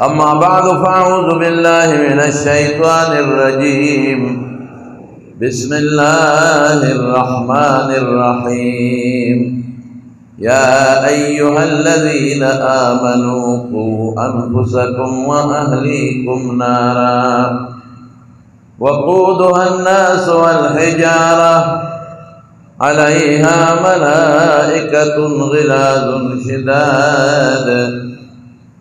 أما بعد فأعوذ بالله من الشيطان الرجيم. بسم الله الرحمن الرحيم. يا أيها الذين آمنوا قوا أنفسكم وأهليكم نارا وقودها الناس والحجارة عليها ملائكة غلاظ شداد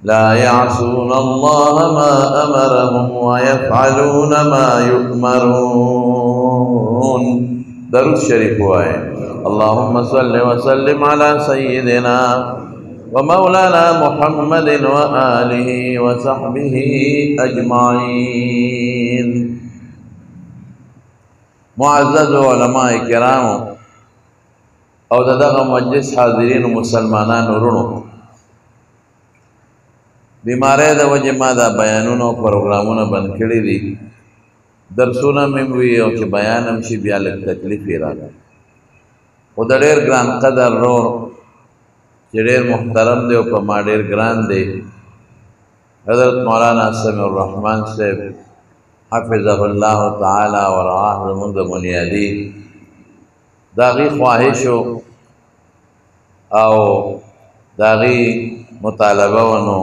لا يعصون الله ما أمرهم ويفعلون ما يؤمرون. درود شریف ہوئے. اللهم صل وسلم على سيدنا ومولانا محمد وآله وصحبه أجمعين. معزز علماء کرام او دغه مجلس حاضرین مسلمانان ورونو، بیماری د وجه ما دا بیانونه او پروګرامونه بند کړي دي. درسونه مې وی او چې بیان هم شي بیا لږ تکلیف یې راغی. خو د ډېر ګران قدر رور چې ډېر محترم دی او په ما ډېر ګران دی، حضرت مولانا سمیع الرحمن صاحب حفظه الله تعالی ورعاه زمونږ د بنیادي د هغې خواهشو او د هغې مطالبه ونو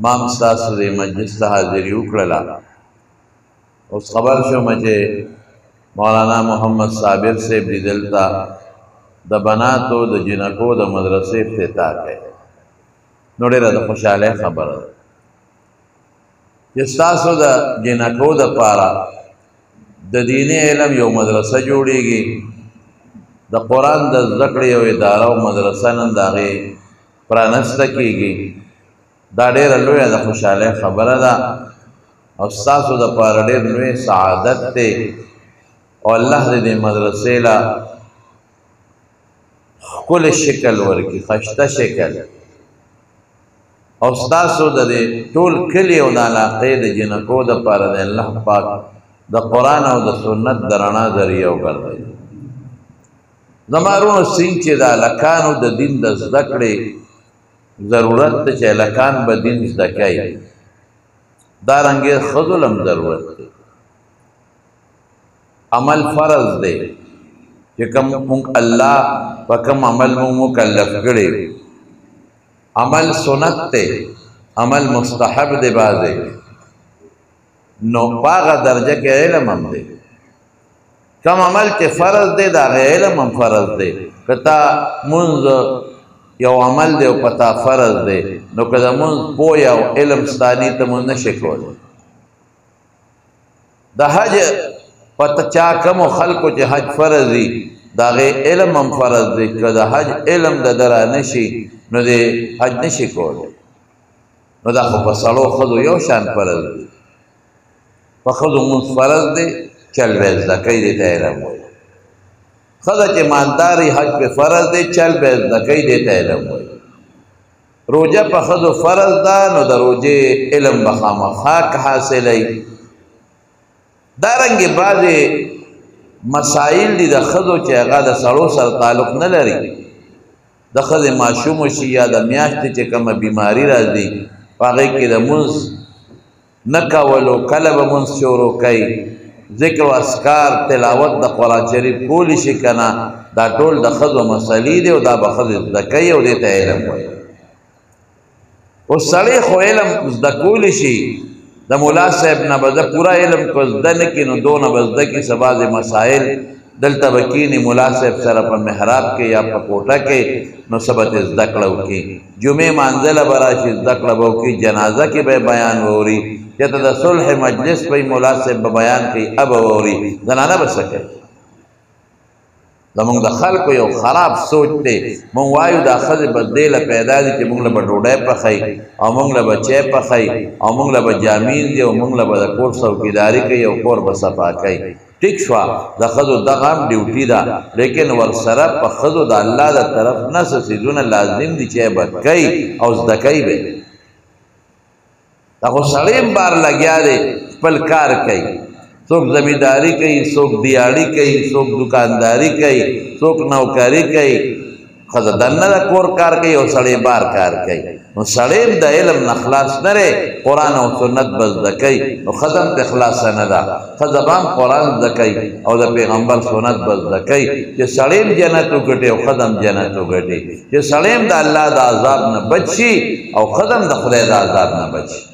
ما هم ستاسو د مجلس ته حاضري وکړله. اوس خبر شوم چې مولانا محمد صابر صاحب دې دلته د بناتو د جنکو د مدرسې افتتاح کوي. نو ډېره د خوشحالۍ خبره ده چې ستاسو د جنکو دپاره د دیني علم یو مدرسه جوړېږي، د قرآن د زده کړې یو اداره او مدرسه نن د هغې پرانسته کېږي. دا ډېره لویه د خوشحالۍ خبره ده او ستاسو دپاره ډېر لوی سعادت دی او الله دې مدرسې له ښکلی شکل ورکړي، ښایسته شکل، او ستاسو د دې ټول کلي او د علاقې د جنکو دپاره د الله پاک د قرآن او د سنت د رڼا ذریعه وګرځوي. زما وروڼو سین چې د هلکانو د دین د زده کړې ضرورت دی چې هلکان به دین زده کوي، دارنګې ښځو له هم ضرورت دی. عمل فرض دی چې کوم مونږ الله په کوم عمل مونږ مکلف کړی، عمل سنت دی، عمل مستحب دی بعضې، نو په هغه درجه کې علم هم دی. کم عمل چې فرض دی د هغې علم هم فرض دی. که تا مونځ یو عمل دی او په تا فرض دی، نو که د مونځ پوی او علم ستا نی ته مونځ نشي کولی. د حج په چا کمو خلکو چې حج فرض دی د هغې علم هم فرض دی. که د حج علم د ده را نشي نو د حج نشي کولی. نو دا خو په سړو ښځو یو شان فرض دی. په ښځو مونځ فرض دی، چل به زده کوي، دې ته علم وایي. ښځه چې مالداري حج پې فرض دی، چل به زده کوي، دې ته علم وایي. روژه په ښځو فرض ده، نو د روژې علم به خامخا حاصلوي. دارنګې بعضې مسایل دي د ښځو چې هغه د سړو سره تعلق نه لري. د ښځې ماشوم وشي یا د میاشتې چې کومه بیماري راځي، په هغې کې د مونځ نه کولو، کله به مونځ شروع کوي، ذکر و اذکار تلاوت د قرآن شریف کولی شي که نه، دا ټول د ښځو مسلې دي او دا به ښځې زده کوي او دې ته علم وایي. اوس سړی خو علم زده کولی شي، د ملا صاحب نه به زه پوره علم کو زده نه کړي، نو دونه به زده کړي څه بعضې مسایل دلته به کښېني ملا صاحب سره په محراب کې یا په کوټه کې، نو څه به ترې زده کړه وکړي. جمعې مانځله به راشي، زده کړه به وکړي. جنازه کې به بیان واوري، یا ته د صلح مجلس به ملا صاحب به بیان کوي، اب واوري. زنانه به څه کوي؟ زمونږ د خلکو یو خراب سوچ دی. مونږ وایو دا ښځې به دې له پیدا دي چې مونږ له به ډوډۍ پخوي او مونږ له به چای پخوي او مونږ له به جامې دي او مونږ له به د کور څوکیداري کوي او کور به صفا کوي. ټیک شوه، د ښځو دغه هم ډیوټي ده، لیکن ورسره په ښځو د الله د طرف نه څه څیزونه لازم دي چې به کوي او زده کوي به. دا خو سړی هم بار لګیا دی، خپل کار کوي. څوک زمینداری کوي، څوک دیاړي کوي، څوک دکانداری کوي، څوک نوکری کوي. ښځه دننه د کور کار کوي او سړی بار کار کوي. نو نو سړی د علم نه خلاص نه دی قرآن او سنت به زده کوي نو ښځه هم ترې خلاصه نه ده ښځه به هم قرآن زده کوي او د پیغمبر سنت به زده کوي چې سړی هم جنت وګټي او ښځه هم جنت وګټي چې سړی هم د الله د عذاب نه بچ شي او ښځه هم د خدای د عذاب نه بچ شي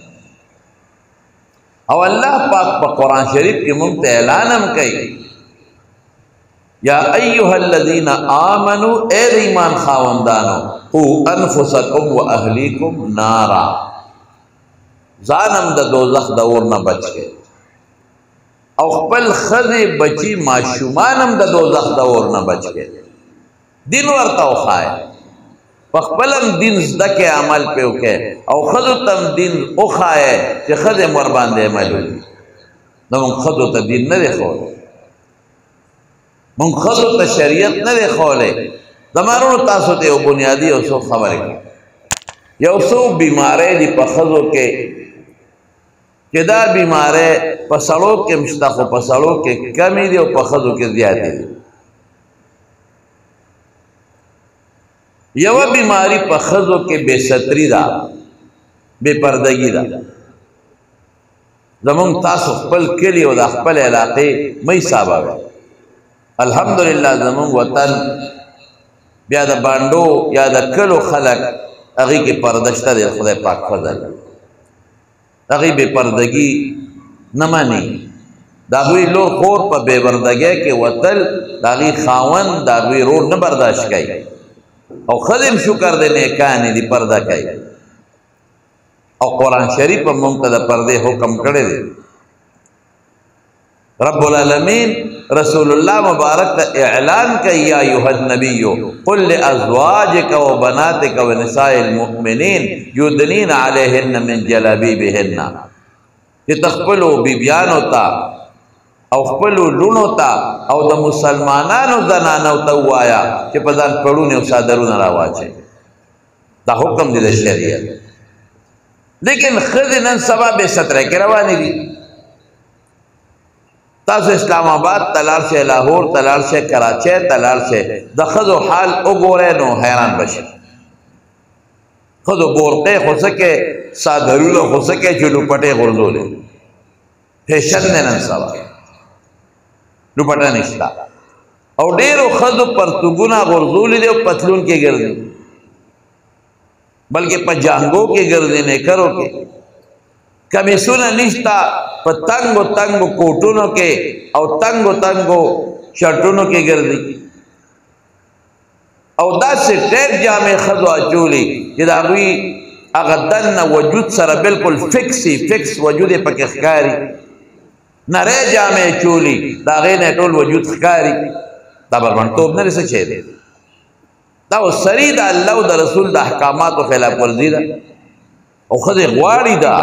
او الله پاک په قرآن شریف کې موږ ته اعلان هم کوي یا ایها الذین آمنوا اے د ایمان خاوندانو قوا انفسکم و اهلیکم نارا ځانم د دوزخ د اور نه بچ کړئ او خپل ښځې بچي ماشومان هم د دوزخ د اور نه بچ کړئ دین ورته وښایه په خپل هم دین زده کې عمل پې وکړئ او ښځو ته هم دین وښایه چې ښځې هم ورباندې عمل وکړي نو موږ ښځو ته دین نه دی ښوولی مونږ ښځو ته شریعت نه دی ښوولی زمانونو تاسو ته یو بنیادي یو څو خبرې کوم یو څو بیمارۍ دي په ښځو کې چې دا بیمارۍ په سړو کې هم شته خو په سړو کې کمې دي او په ښځو کې زیاتې دي یوه بیماري په ښځو کې بې ستري ده بې پردګي ده زمونږ تاسو خپل کلي او د خپل علاقې مه حسابوئ الحمدلله زمونږ وطن بیا د بانډو یا د کلو خلک هغې کې پرده شته دی خدای پاک فضل هغې بې پردګي نه مني د هغوی لور خور په بې پردګۍ کې وتل د هغې خاوند د هغوی رور نه برداشت کوي او ښځې هم شکر دی نیکانې دي پرده کوي او قرآن شریف هم موږ ته د پردې حکم کړی دی رب العالمین رسول الله مبارک ته اعلان کوي یا ایها النبی قل لازواجک و بناتک و نساء المؤمنین یدنین علیهن من جلابیبهن چې تخپلو بیبیانو ته او خپلو لونو ته او د مسلمانانو زنانو ته ووایه چې په ځان پړونې او څادرونه راواچوي دا حکم دی د شریعت لیکن ښځې نن سبا بې سترۍ کې روانې دي تاسو اسلام آباد ته لاړ شئ لاهور ته لاړ شئ کراچۍ ته لاړ شئ د ښځو حال وګورئ نو حیران به شئ ښځو بورقې خو څه کې څادرونه خو څه کې چې لوپټې غورځولې فیشن دی نن سبا لوپټه نشته او ډېرو ښځو پرتوګونه غورځولي دي او پتلون کې ګرځي بلکې په جانګو کې ګرځي نیکرو کې کمیسونه نشته په تنګو تنګو کوټونو کې او تنګو تنګو شرټونو کې ګرځي او داسې ټیټ جامې ښځو اچولي چې د هغوی هغه دننه وجود سره بلکل فکس وجود یې پکې ښکاري نری جامې اچولي د هغې نه ټول وجود ښکاري دا بربنډتوب نه دی څه شی دی دا اوس سری د الله او د رسول د احکاماتو خلاف ورزي ده او ښځې غواړي دا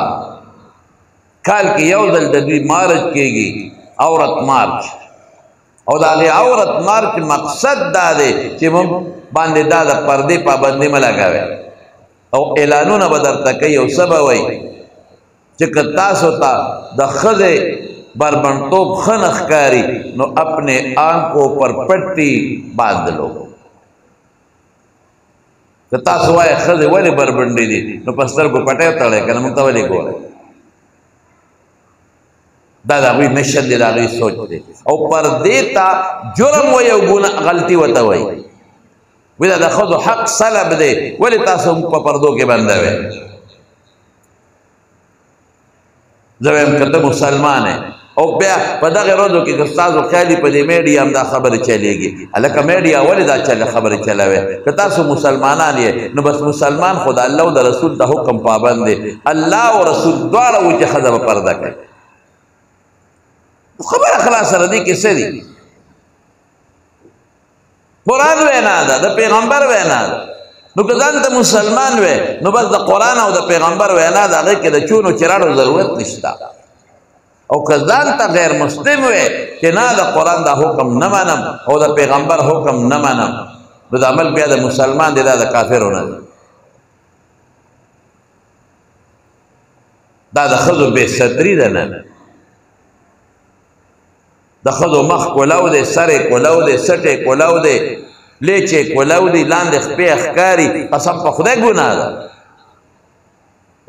کال کې یو ځل د دوی مارچ کېږي عورت مارچ او د هغې عورت مارچ مقصد دا دی چې موږ باندې دا د پردې پابندي مه لګوئ او اعلانونه به درته کوي او څه به وایي چې که تاسو ته د ښځې بربنډتوب ښه نه ښکاري نو اپنے آنکھوں پر پټي باندھ لو که تاسو وایئ ښځې ولې بربنډې دي نو په سترګو پټۍ وتړئ که نه موږ ته ولې ګورئ دا د هغوی نشد دی د هغوی سوچ دی او پردې ته جرم وایي او غلطي ورته وایي وایي دا د ښځو حق سلب دی ولې تاسو په پردو کې بندوئ زه وایم که ته مسلمان یې او بیا په دغې ورځو کې که ستاسو خیالي په دې میډیا هم دا خبرې چلېږي هلکه میډیا ولې دا خبرې چلوئ که تاسو مسلمانان یې نو بس مسلمان خو د الله او د رسول د حکم پابند دی الله او رسول دواړه وو چې ښځه به پرده کوي خبره خلاصه ده دې کې څه دي قرآن وینا ده د پیغمبر وینا ده نو که ځان ته مسلمان وی نو بس د قرآن او د پیغمبر وینا د هغې کې د چونو چراړو ضرورت نشته او که ځان ته غیر مسلم وی چې نه د قرآن دا حکم نه منم او د پیغمبر حکم نه منم نو د عمل بیا د مسلمان دی دا د کافرو نه دی دا د ښځو بې ستري ده نه د ښځو مخ کولو دی سر یې کولو دی سټ یې کولو دی لیچ یې کولو دی لاندې خپې ښکاري قسم په خدای ګناه ده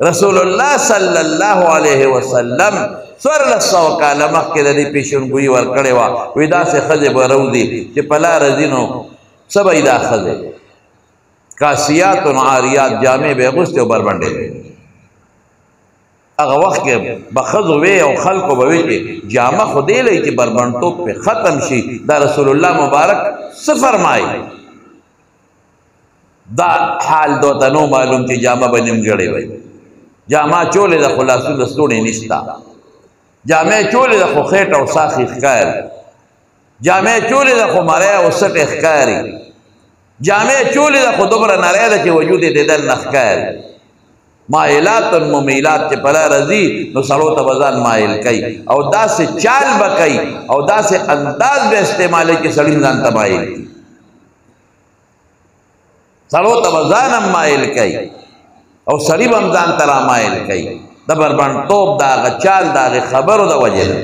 رسول الله صلی الله علیه وسلم سورل سو کاله مخکې د دې پیشنګویي ورکړې وه وایي داسې ښځې به روځي چې په لاره ځي نو څه به یې دا ښځې کاسیات عاریات جامې به یې اغوستې او بربنډې هغه وخت کې به ښځو وې او خلکو به وې چې جامه خو دې لئ چې بربنډتوب پې ختم شي دا رسول الله مبارک څه فرمایي دا حال دوته نو معلوم چې جامه به نیمګړې وي جامه چولې ده خو لاسونه ستوڼې نشته جامې چولې ده خو خېټه او ساخې ښکاري جامې چولې ده خو مری او سټې ښکاري جامې چولې ده خو دومره نری ده چې وجود یې د دننه ښکاري مایلات ممیلات چې په لاره ځي نو سړو ته به ځان مایل کوي او داسې چال به کوي او داسې انداز به استعمالوي چې سړي ځان ته مایل کړي سړو ته به ځان هم مایل کوي او سړي به هم ځان ته رامایل کوي د بربنډتوب د هغه چال د هغې خبرو د وجې نه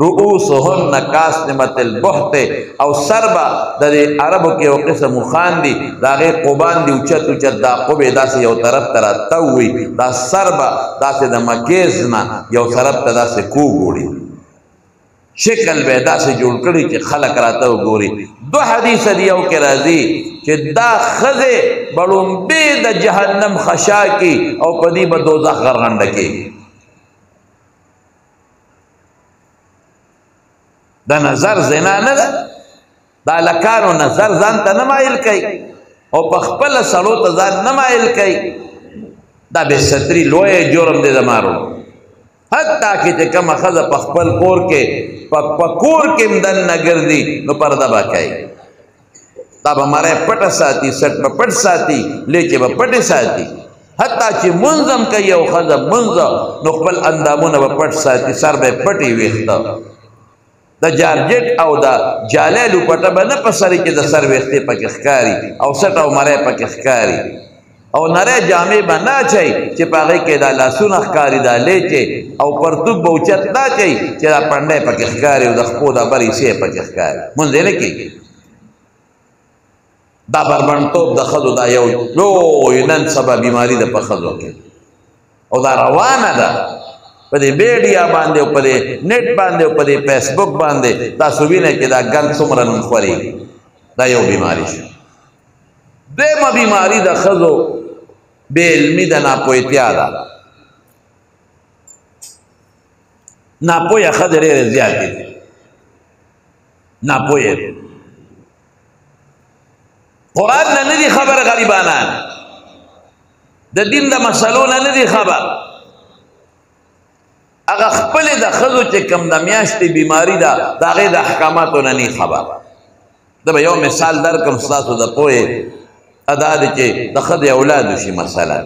رؤوسهن کاسنمة البحت او سر به د دې عربو کې یو قسم وخان دي د هغې قبان دي اوچت اوچت دا قبې داسې یو طرف ته راتو وي دا سر به داسې د مکیز نه یو طرف ته داسې کوږ وړي شکل به داسې جوړ کړي چې خلک راته وګوري دو حدیث دی یو کې راځي چې دا ښځې به لومبې د جهنم خشا کي او په دې به دوزخ غرغنډه کېږي دا نظر زنا نه ده دا هلکانو نظر ځان ته نه مایل کوي او په خپله سړو ته ځان نه مایل کوي دا بې ستري لوی جرم دی د مارو حتی کې چې کومه ښځه په خپل کور کې په کور کې هم دننه ګرځي نو پرده به کوي دا به مری پټه ساتي سټ به پټ ساتي لیچې به پټې ساتي حتی چې منځ هم کوي یو ښځه منځ نو خپل اندامونه به پټ ساتي سر به یې پټې ویښته د جارجټ او د جالی لوپټه به نه په سر کې د سر ویښتې پکې ښکاري او سټ او مری پکې ښکاري او نری جامې به نه اچوي چې په هغې کې دا لاسونه ښکاري دا لیچې او پرتوب به اوچت نه اچوي چې دا پنډی پکې ښکاري او د خپو دا بر حصې پکې ښکاري مونځ یې نه کېږي دا بربنډتوب د ښځو دا یو لوی نن سبا بیماري ده په ښځو کې او دا روانه ده په دې میډیا باندې او په دې نیټ باندې او په دې فیسبوک باندې تاسو وینئ چې دا ګند څومره نن خورېږي دا یو بیماري شو دویمه بیماري د ښځو بې علمي د ناپوهتیا ده ناپوهه ښځې ډېرې زیاتې دي ناپوهه دي قرآن نه نه دي خبر غریبانان د دین د مسلو نه نه دي خبر هغه خپلې د ښځو چې کوم د میاشتې بیماري ده د هغې د احکاماتو نه نه خبر زه به یو مثال درکړم ستاسو د پوهې ادا دی چې د ښځې اولاد وشي مثلا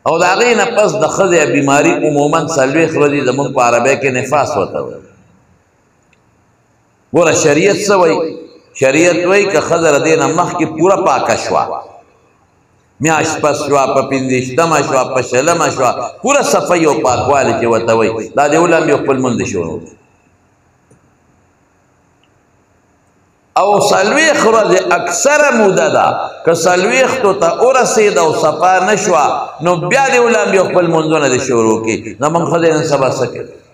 او د هغې نه پس د ښځې بیماري عموما 40 ورځې زموږ په عربۍ کې نفاس ورته وایي ګوره شریعت څه وایي شریعت وایي که ښځه د دې نه مخکې پوره پاکه شوه میاشت پس شوه په 15مه شوه په 20مه شوه پوره صفایي او پاکوالی چې ورته وایي دا د اوله هم یو خپل مونځ شروع او 40 ورځې اکثره موده ده که 40 ته ورسېده او صفا نه شوه نو بیا د اوله هم یو خپل مونځونه د شروع کړي زموږ ښځې نن سبا څه کوي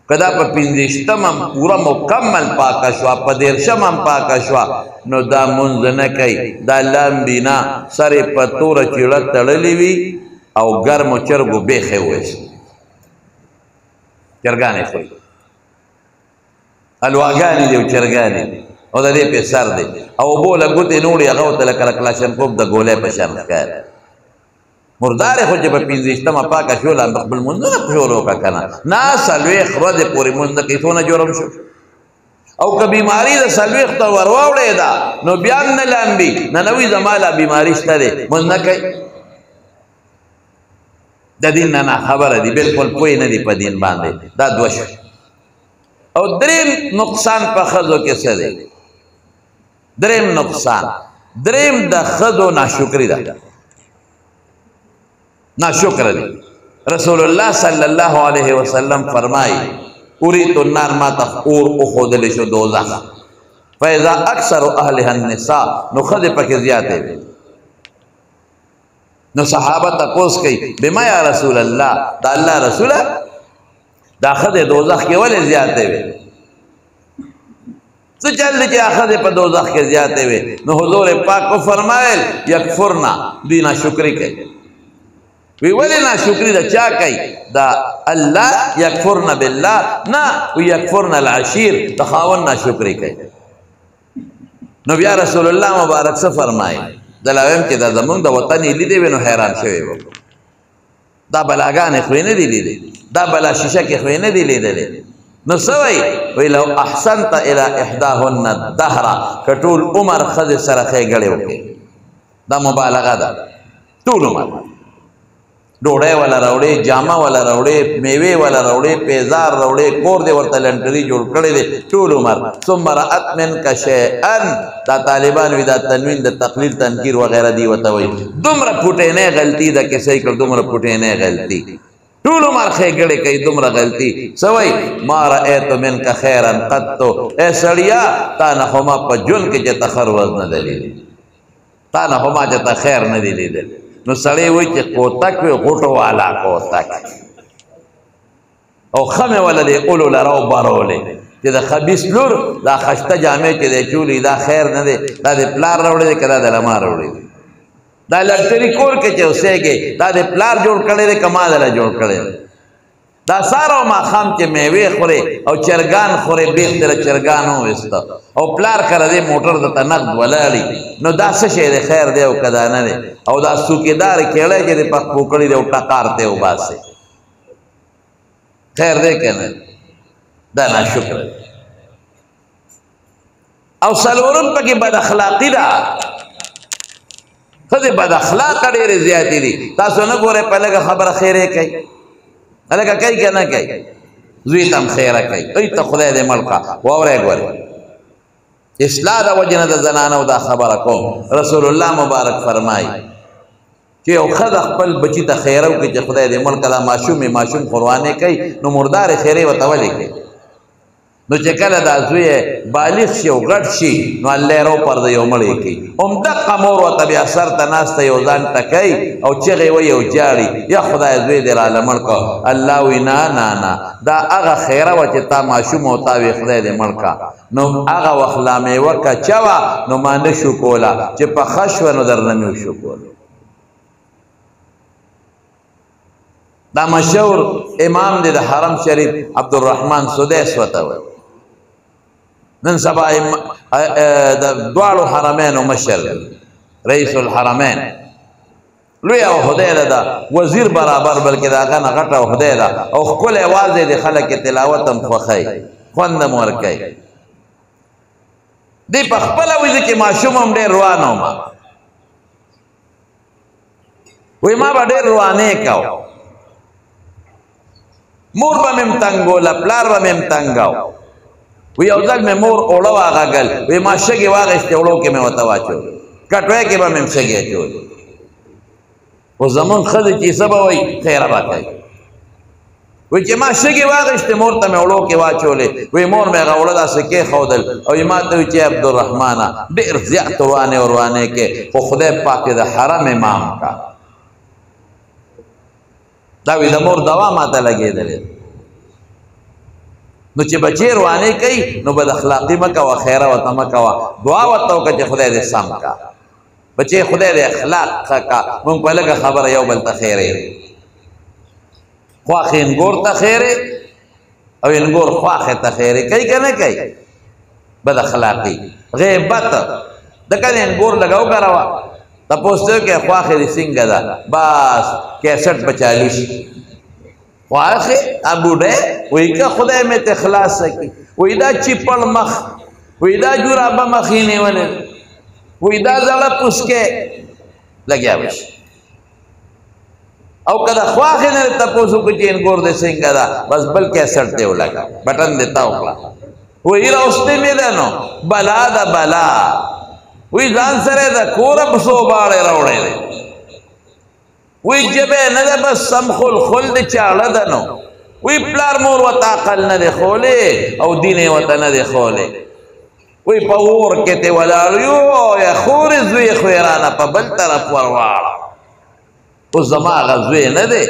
که دا په 15مه هم پوره مکمل پاکه شوه په 30مه هم پاکه شوه نو دا مونځ نه کوي دا لامبي نه سر یې په توره چیړه تړلې وي او ګرمو چرګو بیخې وویست چرګانې خوري الواګانې دي او چرګانې دي او د دې پې سر دی او اوبو له ګوتې نه وړي هغه ورته لکه کلاشنکوف د ګولۍ په شان ښکاري مردارې خو چې په 15مه پاکه شوله خپل مونځونه شروع کړه که نه 40 ورځې پورې مونځ نه کوي څونه جرم شو او که بیماري د 40 ته ور واوړې ده نو بیا هم نه لامبي ننوي زما لا بیماري شته دی مونځ نه کوي د دین نه خبره دي بلکل پوه نه دي په دین باندې دا دوه شو او دریم نقصان په ښځو کې څه دی دریم نقصان دریم د ښځو ناشکري ده ناشکر دی رسول الله صلی الله علیه وسلم فرمائی اریت النار ما تخور اخودل شو دوزخ فاذا اکثر اهلها النساء نو خذ پک زیاته نو صحابه تپوس کوي بما یا رسول الله دا الله رسوله دا خدای دوزخ کې ولې زیاتې وي څه چل دی چې اخذ په دوزخ کې زیاتې وي نو حضور پاک کو فرمایل یکفرنا دوی ناشکري کوي وی ولې ناشکري دا چا کوي دا الله یکفرنا بالله نه وی یکفرنا العشیر د خاوند ناشکري کوي نو بیا رسول الله مبارک څه فرمایي دلاویم چې دا زمونږ د وطن لیدې وي نو حیران شوی و دا بلاګانې خو یې نه دي لیدې دا بلا شیشه کې خو یې نه دي لیدلې نو څه وایي وایي لو احسنت الی احداهن الدهر که ټول عمر ښځې سره ښېګړې وکړې دا مبالغه ده ټول عمر ډوډۍ والا راوړې جامه والا راوړې میوې والا راوړې پیزار راوړې کور دې ورته لنټري جوړ کړی دی ټول عمر ثم رأت منک شیئا دا طالبان وي دا تنوین د تقلیل تنکیر وغیره دی ورته وایي دومره پوټینۍ غلطي ده کې صحیح کړ دومره پوټینۍ غلطي ټول عمر ښېګړې کوي دومره غلطي څه وایي ما رأیت منک خیرا قطو ای سړیا تا نه خو ما په ژوند کې چې ته ښه ورځ نه ده لیدلې تا نه خو ما چې ته خیر نه دی لیدلی نو سړی وایي چې کوتک وي غوټو والا کوتک او خمې والا دی اولو لرو برولې چې د خبیث لور دا خشته جامې چې دی چولي دا خیر نه دی دا د پلار راوړی دی که دا د لما راوړی دی دا لټري کور کې چې اوسېږي دا د پلار جوړ کړی دی که ما دله جوړ کړی دی دا سارا او ماښام چې میوې خورې او چرګان خورې بیخ دله چرګان وویسته او پلار کره دی موټر درته نقد ولاړي نو دا څه شی دی خیر دی او که دا نه دی او دا سوکېدار کیړی چې دی پخ پوکړي دی او ټقار ته وباسې خیر دی که نه دا ناشکره دی او څلورم پکې بد اخلاقي ده ښځې بد اخلاقه ډېرې زیاتې دي تاسو نه ګورئ په لږه خبره خیرې کوي هلکه کوي که نه کوي زوی ته هم خیره کوي ای ته خدای دې مړ کړه واورئ ګورئ اصلاح د وجې نه د زنانو دا خبره کوم رسول الله مبارک فرمایي چې یو ښځه خپل بچي ته خیره وکړي چې خدای دې مړ کړه دا ماشوم یې ماشوم قربانې کوي نو مردارې خیرې ورته ولې کوي نو چې کله دا زوی بالغ شي او غټ شي نو الله یې راوپرځوي او مړ یې کوي همدقه مور ورته بیا سر ته ناسته یو ځان ټکوي او چغې وایي او جاړي یا خدای زوی دې راله مړ کړه الله وایي نه نه نه دا هغه خیره وه چې تا ماشوم او تا وې خدای دې مړ کړه نو هغه وخت لا میوه کچه وه نو ما نه شو کوله چې پخه شوه نو درنه مې وشو کوله دا مشهور امام دی د حرم شریف عبدالرحمن سدیس ورته وایي نن سبا د دواړو حرمینو مشر رئیس الحرمین لوی عہده ده دا وزیر برابر بلکې د هغه نه غټه عہده ده او ښکلی اواز دی د خلک یې تلاوت هم خوښوي خوند هم ورکوي دی په خپله وایي چې ماشوم هم ډېر روان وم وایي ما به ډېر روانې کو مور به مې هم تنګوله پلار به مې هم تنګاو وی یو ځل مې مور اوړه واغږل وی ما شګې واغېستې اوړو کې مې ورته واچول کټوی کې به مې هم شګې اچولې خو زمونږ ښځې چې څه به وایي خیره به کوي وی چې ما شګې واغېستې مور ته مې اوړو کې واچولې وی مور مې هغه اوړه داسې کېښودل او ما ته وی چې عبدالرحمانه ډېر زیات روانې روانې کې خو خدای پاک د حرم امام کا دا وی د مور دوا ما ته لګېدلې نو چې بچې روانې کوي نو بد اخلاقي مه کوه خیره ورته مه کوه دعا ورته وکړه چې خدای دې سم کا بچې خدای دې اخلاق ښه کا مونږ په لږه خبره یو بل ته خیرې خواښې انګور ته خیرې او انګور خواښې ته خیرې کوي که نه کوي بد اخلاقي غیبت دکه دې انګور لګاو کراوه تپوس ته وکړې خواښې دې څنګه ده بس کیسټ به چالي شي خواښې بوډۍ وایي که خدای مې ته خلاص کړي وایي دا چیپړ مخ وایي دا جورابه مخ یې نیولې وایي دا زړه پوسکې لګیا به شي او که د خواښې نه تپوس وکړي چې انګور دې څنګه ده بس بل کیسټ دې ولګه بټن دې تاو کړه وایي راوستې مې ده نو بلا ده بلا وایي ځان سره د کوره په څو باړې راوړی دی وی جبه نه ده بس سمخو الخل د چاړه ده نو وی پلار مور ورته عقل نه دی ښولی او دین یې ورته نه دی ښولی وی په اور کې ته ولاړ یو یا خورې زوی خو یې رانه په بل طرف ورواړه اوس زما غزوې نه دی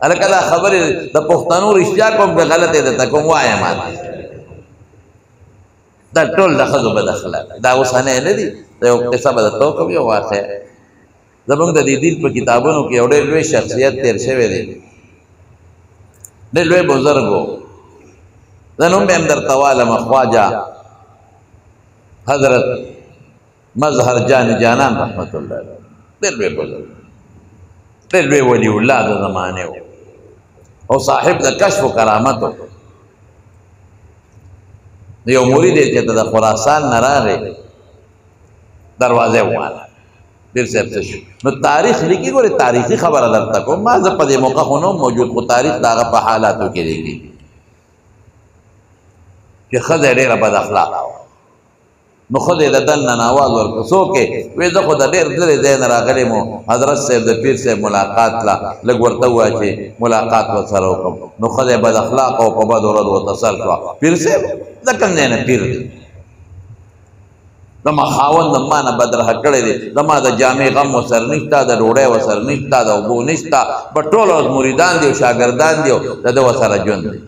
هلکه دا خبرې د پښتنو رښتیا کوم که غلطې درته کوم وایه ماته دا ټول د ښځو بد اخلاق دا اوسنی نه دي دا یو قصه به درته وکړم یو واقع زموږ د دې دین په کتابونو کې یو ډېر لوی شخصیت تېر شوی دی ډېر لوی بزرګ و زه نوم به هم درته والم خواجه حضرت مظهر جان جانان رحمت الله علیه ډېر لوی بزرګ ډېر لوی ولی الله د زمانې و او صاحب د کشف و کرامت و یو مرید یې چې د خراسان نه راغی دروازه وواله پیر صاحب څه شو نو تاریخ لیکي ګورې تاریخي خبره درته کوم ما زه په دې موقع خو نه موجود خو تاریخ د هغه په حالاتو کې لیکي چې ښځه یې ډېره بد اخلاقه وه نو ښځه یې د دننه آواز ورکړه څوک یې وایي زه خو د ډېر لرې ځای نه راغلی مو حضرت صاحب د پیر صاحب ملاقات له لږ ورته ووایه چې ملاقات ورسره وکړم نو ښځه یې بد اخلاقه او په بدو ردو ورته سر شوه پیر صاحب د کوم ځای نه پیر دی زما خاوند ما نه بدرحه کړی دی زما د جامې غم ورسره نشته د ډوډۍ ورسره نشته د اوبو نشته به ټول ورځ مریدان دي او شاګردان دي او د ده ورسره ژوند دی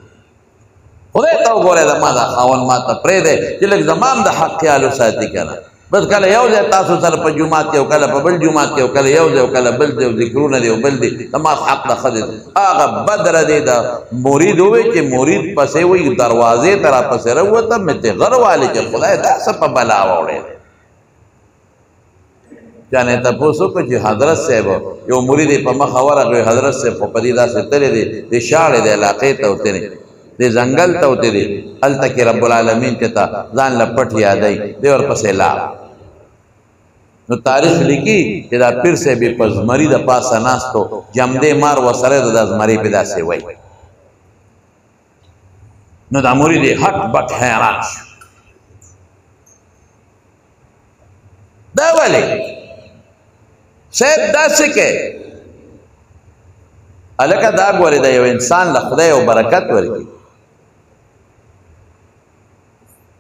خدای ته وګورئ زما دا خاوند ما ته پرېږدی چې لږ زما هم د حق خیال وساتي که نه بس کله یو ځای تاسو سره په جومات کې او کله په بل جومات کې او کله یو ځای او کله بل ځای او ذکرونه دی او بل دی زما حق د ښه دی هغه بدره دی د مرید ووایي چې مرید پسې وایي دروازې ته راپسې راووتم مې ته غر والې چې خدای دا څه په بلا واوړی دی چا نه تپوس وکړه چې حضرت صاحب یو مرید یې په مخه ورغی حضرت صاحب خو په دې داسې تللی دی د شاړې د علاقې ته وتلی د ځنګل ته وتلی هلته کې رب العالمین چې ته ځان له پټ یادوي دی ورپسې لاړ نو تاریخ لیکي چې دا پیر صاحب یې په زمري د پاسه ناستو جمدې مار ورسره د دا زمري پې داسې وایي نو دا مرید یې هټ بټ حیران شو دا ولې صاحب داسې کې هلکه دا ګورې د یو انسان له خدای یو برکت ورکړي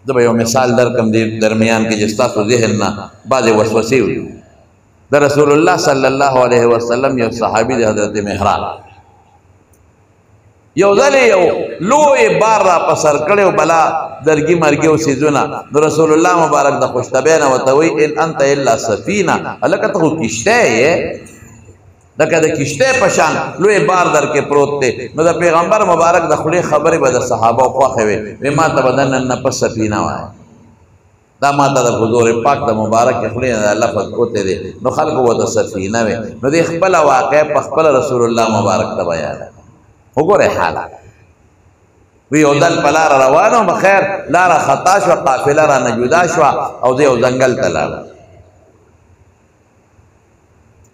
زه به یو مثال درکړم دې درمیان کې چې ستاسو ذهن نه بعضې وسوسې وي د رسول الله صلی الله علیه وسلم یو صحابي دی حضرت مهران یو ځل یو لوی بار را په سر کړی و بلا درګي مرګي او څیزونه نو رسول الله مبارک د خوشطبع نه ورته وایي ان انت الا سفینه هلکه ته خو کشتی یې لکه د کشتی په شان لوی بار در کې پروت دی نو د پیغمبر مبارک د خولې خبرې به د صحابه خوښې وې وی ما ته به دننه پس سفینه وایه دا ما ته د حضور پاک د مبارک خولې نه لفظ وتی دی نو خلکو به د سفینه وې نو دې خپله واقع په خپله رسول الله مبارک ته بیانوي وګورئ حالات وی یو دل په لاره روان وم خیر لاره خطا شوه قافله رانه جدا شوه او زه یو ځنګل ته لاړم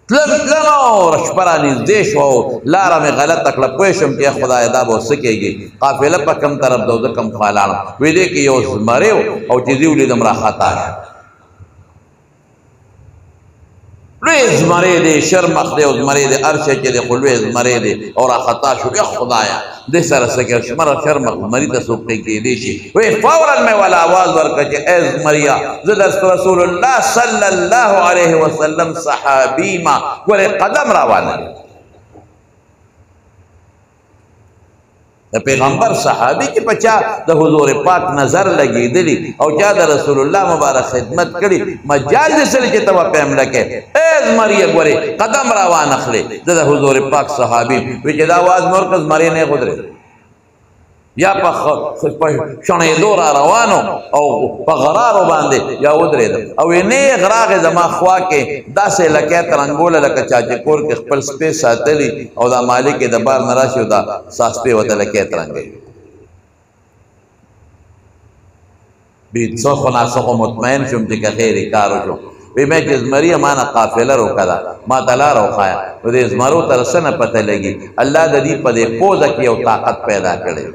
تلم شپه رانږدې شوه او لاره مې غلطه کړه پوه شم چې خدایه دا به اوس څه کېږي قافله په کم طرف ده او زه کم خوا لاړم وی دې کې یو زمری و او چې زه ولیدم راخطا شو لوی زمری دی شرمخ دی او زمری دی هر شی چې دی خو لوی زمری دی او راخطا شو یا خدایه دې سره څه کې شرمخ زمري ته څوک کېدی شي وی فورا مې والا آواز ورکړه چې ای زمریا زه د رسول الله صلی الله علیه وسلم صحابي ما ګورې قدم روانه د پیغمبر صحابي کې پچا د حضور پاک نظر لګېدلی او چا د رسول الله مبارک خدمت کړي مجال دې سره چې ته به په حمله کې ای زمریه ګورې قدم روان اخلې زه د حضور پاک صحابي وی چې دا آواز مې ورکړه زمری نه ودرېد یا په شڼېدو را روانو او په غرارو باندې یا ودرېدم او نیغ راغې زما خوا کې داسې لکۍ ترنګوله لکه چا چې کور کې خپل سپی ساتلي او دا مالک یې د بار نه راشي او دا ساسپې ورته لکۍ ترنګوي څه خو ناڅه خو مطمئن شوم چې که خیر کار وشو وی مې چې زمري ما نه قافله روکړه ما ته لاره وښایه نو دې زمرو ته څه نه پته لګي الله د دې په دې پوزه کې یو طاقت پیدا کړی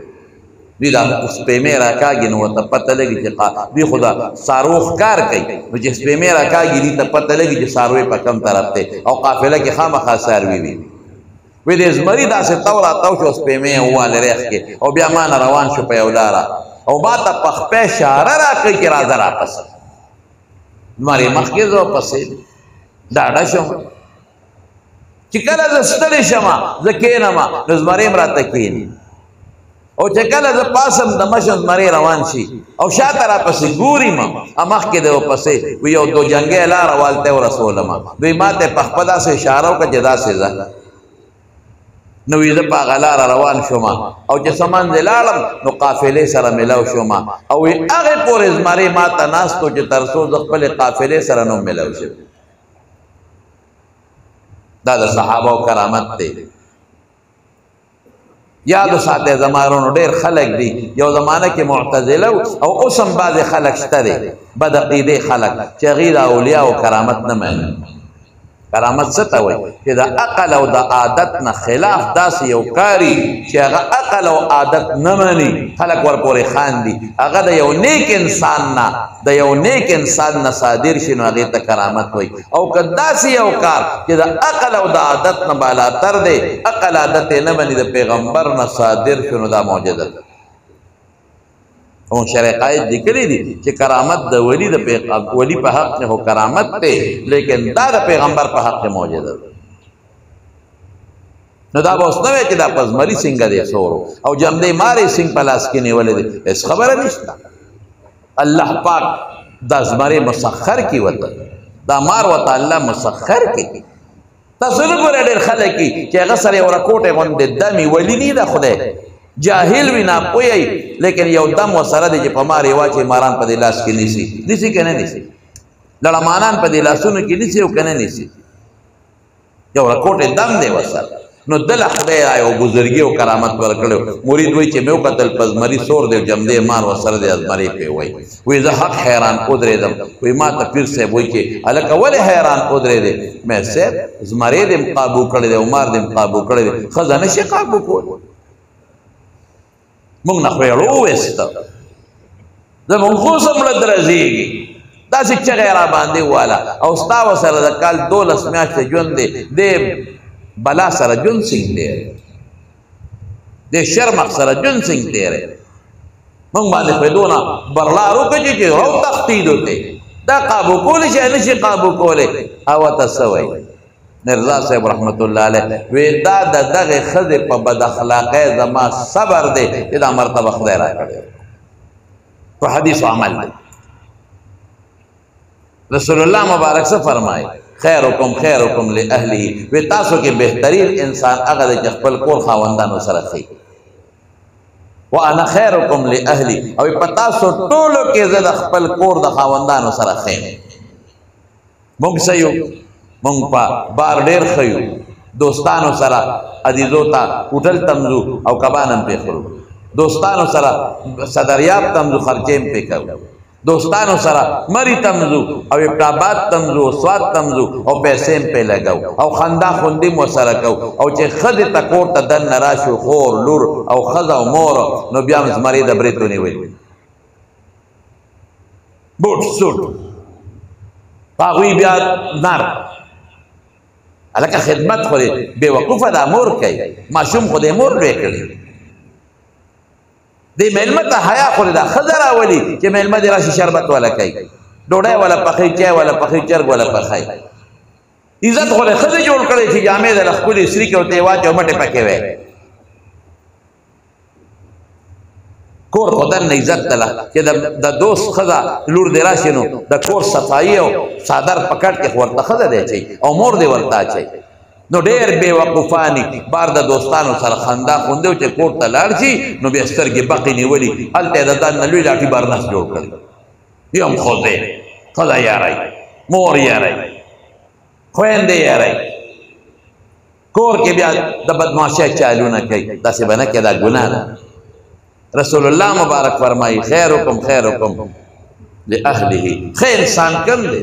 دوی دا سپیمې راکاږي نو ورته پته لګي چې دوی خو دا څاروو ښکار کوي نو چې سپیمې راکاږي دوی ته پته لګي چې څاروی په کم طرف دی او قافله کې خامخا څاروي وي وی د زمري داسې تو راتاو شو سپیمې یې وواله ریخ کې او بیا ما نه روان شو په یو لاره او ما ته په خپې اشاره راکوي چې راځه راپسې زمري مخکې زه پسې ډاډه شوم چې کله زه ستړی شمه زه کښېنمه نو زمری م راته کښېني او چې کله زه پاسم د مشم زمری روان شي او شاته راپسې ګوري م مخکې د ورپسې وي یو دوجنګی لاره والته ورسولمه دوی ما ته په خپه داسې اشاره وکړه چې داسې ځه نو وی زه په هغه لاره روان شوم او چې څه منځې لاړم نو قافلې سره ملاو شوم او وی هغې پورې زمری ما ته ناست و چې تر څو زه خپلې قافلې سره نو ملاو شم دا د صحابه کرامت دی یادو ساته زمانو ډېر خلک دي یو زمانه کې معتزله او اوس هم بعضې خلک شته دی بد عقیدې خلک چې هغوی د اولیاء او کرامت نه مني کرامت څه ته وایي چې د عقل او د عادت نه خلاف داسې یو کاري چې هغه عقل او عادت نه مني خلک ورپورې خاندي هغه د یو نیک انسان نه د یو نیک انسان نه صادر شي نو هغې ته کرامت وایي او که داسې یو کار چې د عقل او د عادت نه بالاتر دی عقل عادت یې نه مني د پیغمبر نه صادر شو نو دا معجزه ده او شرع قائد لیکلی دي چې کرامت د ولی په حق نه هو کرامت دی لیکن دا د پیغمبر په حق معجزه ده نو دا به اوس نه وی چې دا په زمري څنګه دی سورو او جمدې مارې څنګ په لاس کې نیولې دی هېڅ خبره نشته الله پاک دا زمرې مسخر کړي ورته دا مار ورته الله مسخر کړي تاسو نه ګورئ ډېر خلک چې هغه سره یو رکوټې غوندې دمي ولي نه ده خدای جاهل وي ناپوهی لیکن یو دم ورسره دی چې په مار یې واچوي ماران په دې لاس کې نیسي نیسي که نه نیسي لړمانان په دې لاسونو کې نیسي او که نه نیسي یو رکوټې دم دی ورسره نو دله خدای یو بزرګي او کرامت ورکړی مرید وایي چې مې وکتل په زمري سور دی جمدې مار ورسره دی زمري پې وایي وایي زه حق حیران ودرېدم وایي ما ته پیر صاحب وایي چې هلکه ولې حیران ودرېدې مې صاحب زمری دې م قابو کړی دی او مار دې م قابو کړی دی ښځه نشي قابو کولی مونږ نه خو یې وویسته زمونږ خو اوس هم مړه درځېږي داسې چغې را باندې واله او ستا ورسره د کال 12 میاشتې ژوند دی دې بلا سره ژوند څنګه دی دې شرمق سره ژوند څنګه دی مونږ باندې خو یې دونه برلار وکړي چې رو تختیدو دی دا قابو کولی شي نشي قابو کولی او ورته څه وایي مرزا صاحب رحمت الله علیه وی دا د دغې ښځې په بد اخلاقۍ زما صبر دی چې دا مرتبه خدای راکړی په حدیث و عمل دی رسول الله مبارک څه فرمایي خیرکم خیرکم لاهله وی تاسو کې بهترین انسان هغه دی چې خپل کور خاوندانو سره ښي وانا خیرکم لاهلی او په تاسو ټولو کې زه د خپل کور د خاوندانو سره ښیم موږ څه یو مونږ په بار ډېر ښه یو دوستانو سره عزیزو ته هوټل ته ځو او کبان هم پې خورو دوستانو سره صدریاب ته ځو خرچې هم پې کوو دوستانو سره مري ته ځو او ابټاباد ته ځو سوات ته ځو او پیسې هم پې لګو او خندا خوندي م ورسره کوو او چې ښځې ته کور ته دننه راشو خور لور او ښځه او مور نو بیا هم زمري د برېت ونیولي بوټ سوټ په هغوی بیا نر هلکه خدمت خو دی بې وقوفه دا مور کوي ماشوم خو دی مور لوی کړي دی میلمه ته حیا خو دا ښځه راولي چې میلمه دې راشي شربت والا کوي ډوډۍ والا پخوي چای والا پخوي چرګ والا پخوي عزت خو دی ښځې جوړ کړی چې جامې د ښکلې سري کې ورته یې واچوي او مټې پکې وی کور خو دننه عزت دله چې د دوست ښځه لور دې راشي نو د کور صفایي او څادر په کټ کې خو ورته ښځه دی اچوي او مور دې ورته اچوي نو ډېر بې وقوفاني بار د دوستانو سره خندا خوندې و چې کور ته لاړ شي نو بیا سترګې بقې نیولي هلته یې د ځان نه لوی لاټي بارنس جوړ کړی یو هم ښځې ښځه یاری مور یاری خویندې یاری کور کې بیا د بدماشۍ چالونه کوي داسې به نه کوي دا ګناه ده رسول الله مبارک فرمائی خیرکم خیرکم لاهله ښه انسان کم دی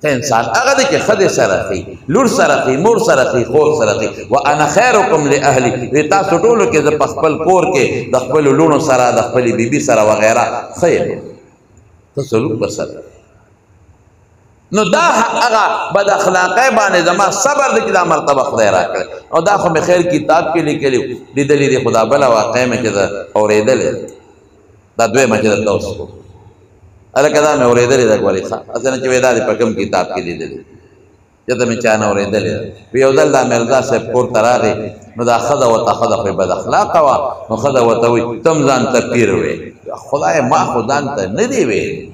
ښه انسان هغه دی چې ښځې سره ښي لور سره ښي مور سره ښي خور سره ښي وانا خیرکم لاهلي وی تاسو ټولو کې زه په خپل کور کې د خپلو لوڼو سره د خپلې بیبي سره وغیره ښه یم ښه سلوک ورسره نو دا هغه بد اخلاقۍ باندې زما صبر دی چې دا مرتبه خدای راکړی او دا خو مې خیر کتاب کې لیکلي لیدلي دي خو دا بله واقع مې چې ده اورېدلې دا دویمه چې درته اوس کوم هلکه دا مې اورېدلې ده ګورې ښه هسې نه چې وایي دا دې په کوم کتاب کې لیدلي چې ته مې چا نه اورېدلې وي یو ځل دا مرزا صاحب کور ته راغی نو دا ښځه ورته ښځه خو یې بد اخلاقه وه نو ښځه ورته وایي ته هم ځان ته پیر وې خدای ما خو ځان ته نه دی ویلی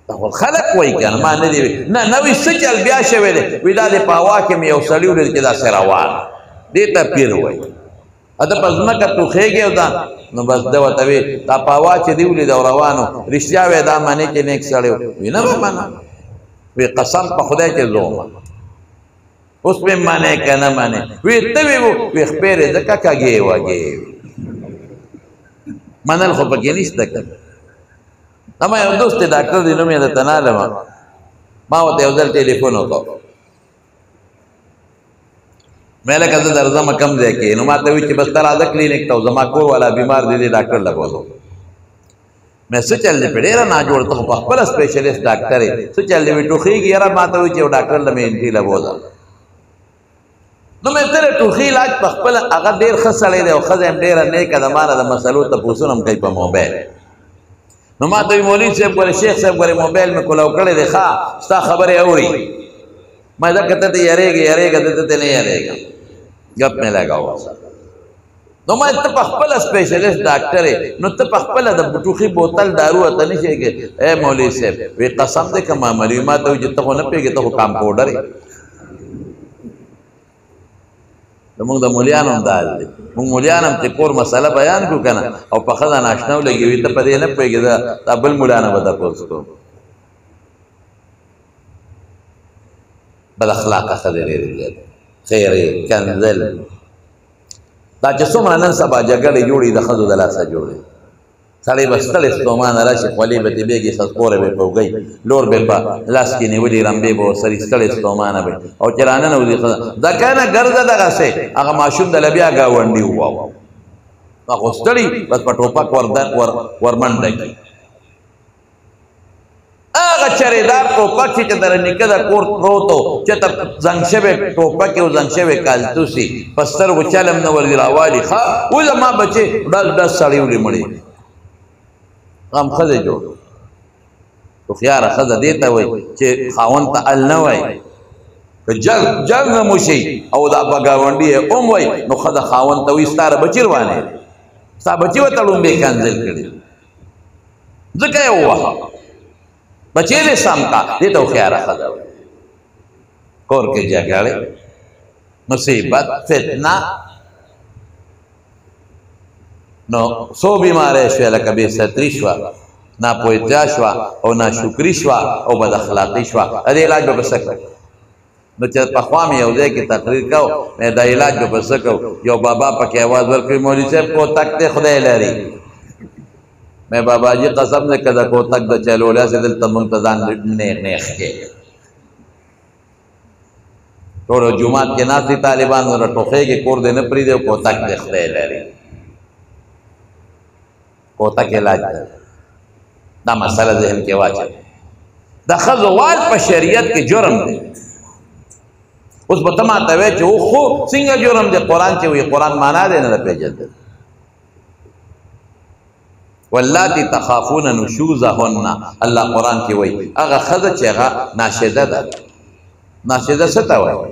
دا خو خلک وایي که نه ما نه دی ویلی نه وي څه چل بیا شوی دی وایي دا د په هوا کې مې یو سړي ولید چې داسې روان دې ته پیر وایي ته په ځمکه ټوخېږې او دا نو بس ده ورته وی دا په هوا چې دی ولید او روانو رښتیا وی دا منې چې نیک سړی وي نه به منه وی قسم په خدای چې زه ومنم اوس مې منې که نه منې وی ته وی خپې یې ځکه کږې وږې منل خو پکې نشته که ما یو دوست دی ډاکټر دی نوم یې درته نه علمه ما ورته یو ځل ټلیفون وکړو مې لکه زه درځمه کم ځای کې نو ما ته وایي چې بس ته راځه کلینیک ته او زما کور والا بیمار دی دی ډاکټر لګولو مې څه چل دی په ډېره ناجوړ ته خو په خپله سپېشلیسټ ډاکټر یې څه چل دی وایي ټوخېږي یاره ما ته وایي چې یو ډاکټر له مې انټي لګوله نو مې ترې ټوخي علاج په خپله هغه ډېر ښه سړی دی او ښځه هم ډېره نیکه ده ما نه د مسلو تپوسونه هم کوي په موبایل نو ما ته وایي مولوي صاحب ګورې شیخ صاحب ګورې موبایل مې کولو کړی دی ښه ستا خبرې اوري ما ځکه ته ته یارېږې ده ته نه یارېږم گپ میں لگا ہوا نو ما ته په خپل سپیشلیسټ ډاکټر نو ته په خپل د بټوخي بوتل دارو ته نشي کې اے مولوی صاحب وی قسم دې کما مری ما ته چې ته نه پیږي ته کام پاوډر زموږ د مولیانو هم دال دي موږ مولیان هم چې کور مسله بیان کړو کنه او په خزه ناشناو لګي وي ته په دې نه پیږي دا بل مولیانو به تاسو کو بد اخلاق خدای لري خیرې کنزل دا چې څومره نن سبا جګړې جوړي د ښځو د لاسه جوړي سړی به ستړی ستومانه راشي خولې به ترې بېږي سسپوره به یې پوږئ لور به یې په لاس کې نیولي رمبې به ورسري ستړی ستومانه به او چې راننوځي ښځه دا که نه ګرځه دغسې هغه ماشوم د له بیا ګاونډي وواو خو ستړي بس په ټوپک ورمنډه کړي هغه چریدار ټوپک چې در نیکه د کور پروت و چې ته زنګ شوی ټوپک او زنګ شوی کالتوسي په سترګو چلم نه ورځي راوالي ښه اوس زما بچې ډز ډز سړی ولې مړې غم ښځې جوړ هوښیاره ښځه دې ته وایي چې خاوند ته ال نه وایي که جنګ هم وشي او دا به ګاونډي یې هم وایي نو ښځه خاوند ته وایي ستا بچي روانې ستا بچي ورته ړومبې کنځل کړي ځکه یې ووهه بچے دے سام کا دے تو خیارہ خدا ہوئے کور کے جگڑے مصیبت فتنہ نو سو بیمارے شوی لکا بے ستری شوا نا پویتیا شوا او نا شکری شوا او بد اخلاقی شوا ادھے علاج با بسکو نو چه پخوامی یو دے کی تقریر کهو میں دا علاج با بسکو یو بابا پا کی آواز ورکوی مولی صاحب کو تکتے خدای لاری میں بابا جی قسم نے کدا کو تک دا چلولیا سے دلتا منتظان نیخ کے توڑو جماعت کے ناسی طالبان اور ٹوخے کے کور دے نپری دے کو تک دکھتے لے رہی کو تک علاج دے دا مسئلہ ذہن کے واجب دا خضوال پا شریعت کے جرم دے اس بتما توے چو خو سنگا جرم دے قرآن چے ہوئی قرآن مانا دے نہ پیجل دے واللاتی تخافون نشوزهن اللہ قرآن کی وئی اگا خضا چیغا ناشدہ دا ناشدہ ستا وئی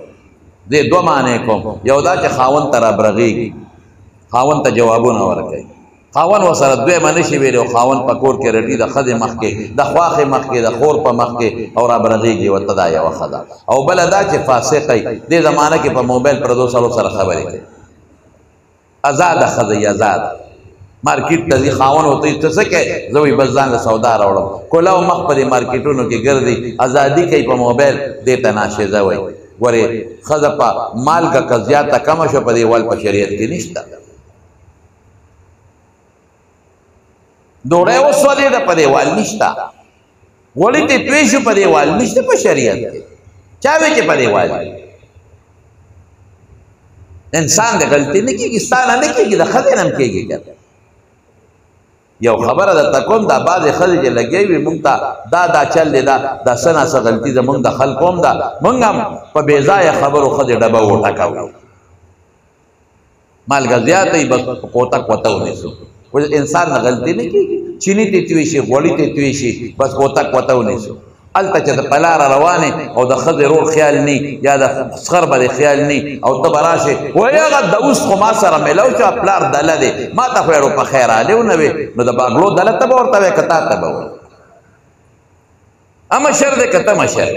دے دو معنی کم یودا چی خاون ترا برغیگی خاون تا جوابون ورکی خاون وصرت دوی منشی ویلی و خاون پا کور کے رٹی دا خض مخ کے دا خواخ مخ کے دا خور پا مخ کے اور برغیگی و تدایا و خضا او بلدا چی فاسقی دے زمانہ کی پا موبیل پر دو سالو سر خبری کی ازاد خضی ازاد مارکیٹ تزی خاون ہوتی تسکے زوی بزان لسودا روڑم کولاو مخ پر مارکیٹونو کی گردی ازادی کئی پا موبیل دیتا ناشیزہ وی گوری خضا پا مال کا قضیاتا کمشو پا دیوال پا شریعت کی نشتا دوڑے اس ولی دا پا دیوال نشتا ولی تی تویشو پا دیوال نشتا پا شریعت کی چاوی چی پا دیوال انسان دے غلطی نکی گی ستانا نکی گی دا خضی نم کی گی کرتا یو خبر دا تکون دا بعض خضی جے لگئی وی منگتا دا چل دی دا سنا سا غلطی دا منگ دا خلقوم دا منگم پا بیزای خبر و خضی ڈبا ووٹا کاؤ مال گزیاتی بس کوتا کوتاو نیسو انسان نا غلطی نہیں کی چینی تی تویشی غولی تی تویشی بس کوتا کوتاو نیسو هلته چې د په لاره روانې او د ښځې رور خیال نی یا د سخر به خیال نی او ته به راشې وایي هغه د اوس خو ما سره میلاو چې پلار دله دی ما ته خو یې په خیر علی ونه وې نو د باګلو دله ته به ورته وایې که تا ته به وایي مشر دی که ته مشر